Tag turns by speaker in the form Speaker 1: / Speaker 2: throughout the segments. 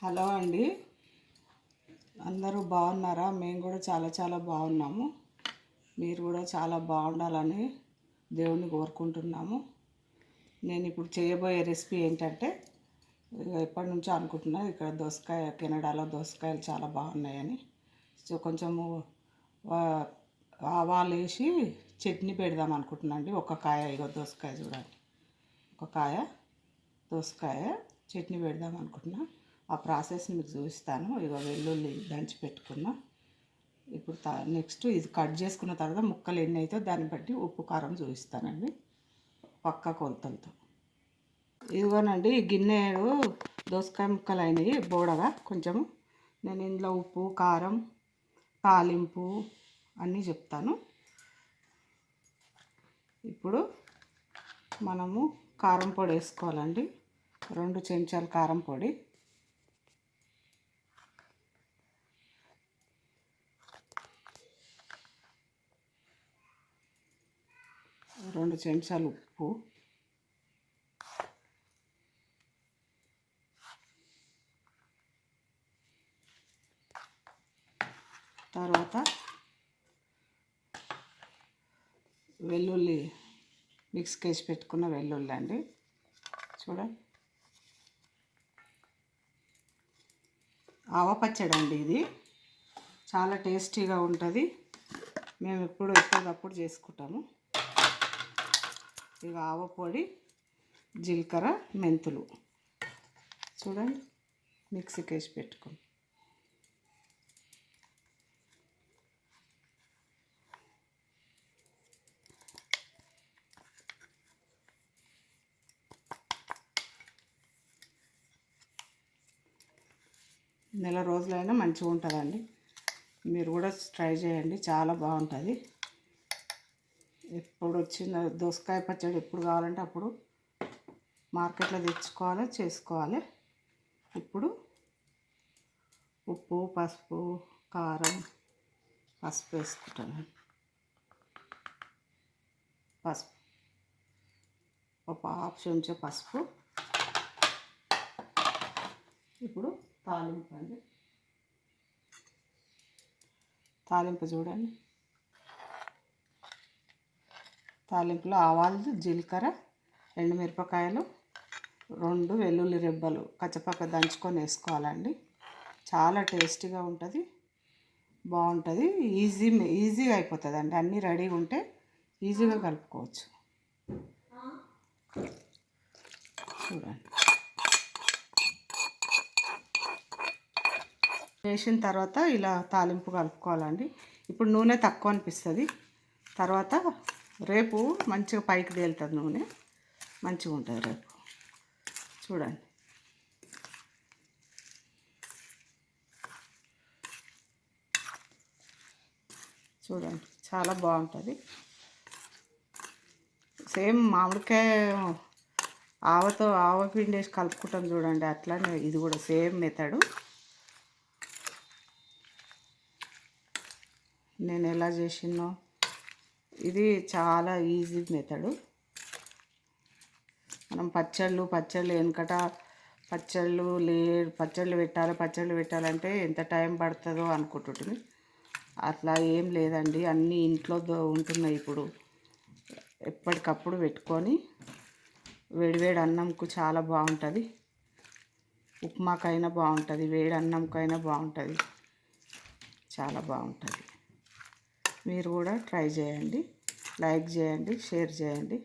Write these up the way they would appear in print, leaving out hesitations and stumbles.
Speaker 1: Hello అండి, అందరూ బాగున్నారా? మేము కూడా చాలా బాగున్నాము. మీరు కూడా చాలా బాగుండాలని దేవుణ్ణి కోరుకుంటున్నాము. నేను ఇప్పుడు చేయబోయే రెసిపీ ఏంటంటే, ఎప్పటి నుంచో అనుకుంటున్నా, ఇక్కడ కెనడాలో దోసకాయలు చాలా బాగున్నాయని. సో కొంచెము ఆవాలు వేసి చట్నీ పెడదాం అనుకుంటున్నా అండి. ఒక కాయ, ఇగో దోసకాయ చూడండి, ఒక కాయ దోసకాయ చట్నీ పెడదాం అనుకుంటున్నా. ఆ ప్రాసెస్ మీకు చూపిస్తాను. ఇక వెల్లుల్లి దంచి పెట్టుకున్నా. ఇప్పుడు నెక్స్ట్ ఇది కట్ చేసుకున్న తర్వాత ముక్కలు ఎన్ని అయితే దాన్ని బట్టి ఉప్పు కారం చూపిస్తానండి పక్క కొలతలతో. ఇదిగోనండి, ఈ గిన్నెడు దోసకాయ ముక్కలు అయినాయి బోడగా కొంచెము. నేను ఇందులో ఉప్పు కారం తాలింపు అన్నీ చెప్తాను. ఇప్పుడు మనము కారం పొడి వేసుకోవాలండి. 2 చెంచాలు కారం పొడి, 2 చెంచాలు ఉప్పు, తర్వాత వెల్లుల్లి మిక్స్ చేసి పెట్టుకున్న వెల్లుల్లి అండి, చూడండి. ఆవపచ్చడి అండి, ఇది చాలా టేస్టీగా ఉంటుంది. మేము ఎప్పటికప్పుడు చేసుకుంటాము. ఇక ఆవ పొడి, జీలకర్ర, మెంతులు చూడండి మిక్సీకి వేసి పెట్టుకుని. నెల రోజులైనా మంచిగా ఉంటుందండి. మీరు కూడా ట్రై చేయండి, చాలా బాగుంటుంది. ఎప్పుడు వచ్చిన దోసకాయ పచ్చడి ఎప్పుడు కావాలంటే అప్పుడు మార్కెట్లో తెచ్చుకోవాలి, చేసుకోవాలి. ఇప్పుడు ఉప్పు, పసుపు, కారం, పసుపు వేసుకుంటాను. పసుపు ఒక హాఫ్ చెంచా పసుపు. ఇప్పుడు తాలింపు అండి, తాలింపు చూడండి. తాలింపులో ఆవాలు, జీలకర్ర, ఎండుమిరపకాయలు, 2 వెల్లుల్లి రెబ్బలు కచ్చపక్క దంచుకొని వేసుకోవాలండి. చాలా టేస్టీగా ఉంటుంది, బాగుంటుంది. ఈజీగా అయిపోతుంది అండి. అన్నీ రెడీగా ఉంటే ఈజీగా కలుపుకోవచ్చు. చూడండి, వేసిన తర్వాత ఇలా తాలింపు కలుపుకోవాలండి. ఇప్పుడు నూనె తక్కువ అనిపిస్తుంది, తర్వాత రేపు మంచిగా పైకి తేలుతుంది నూనె, మంచిగా ఉంటుంది రేపు. చూడండి, చూడండి చాలా బాగుంటుంది. సేమ్ మామిడికాయ ఆవ పిండి వేసి కలుపుకుంటాం చూడండి, అట్లానే ఇది కూడా సేమ్ మెథడు. నేను ఎలా చేసినో ఇది చాలా ఈజీ మెథడు. మనం పచ్చళ్ళు వెనకట పచ్చళ్ళు పెట్టాలంటే ఎంత టైం పడుతుందో అనుకుంటుంది. అట్లా ఏం లేదండి, అన్నీ ఇంట్లో ఉంటున్నాయి. ఇప్పుడు ఎప్పటికప్పుడు పెట్టుకొని వేడివేడి అన్నంకు చాలా బాగుంటుంది. ఉప్మాకైనా బాగుంటుంది, వేడి అన్నంకైనా బాగుంటుంది, చాలా బాగుంటుంది. మీరు కూడా ట్రై చేయండి, లైక్ చేయండి, షేర్ చేయండి,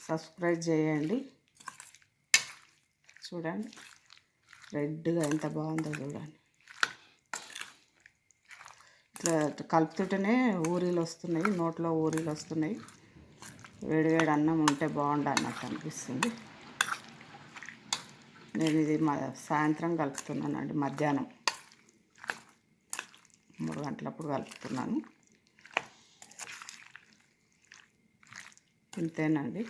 Speaker 1: సబ్స్క్రైబ్ చేయండి. చూడండి రెడ్గా ఎంత బాగుందో చూడండి. ఇట్లా కలుపుతుంటేనే ఊరిలు వస్తున్నాయి, నోట్లో ఊరిలు వస్తున్నాయి. వేడివేడి అన్నం ఉంటే బాగుండు అన్నట్టు అనిపిస్తుంది. నేను ఇది సాయంత్రం కలుపుతున్నానండి, మధ్యాహ్నం 3 గంటలప్పుడు కలుపుతున్నాను. ఇంతేనండి.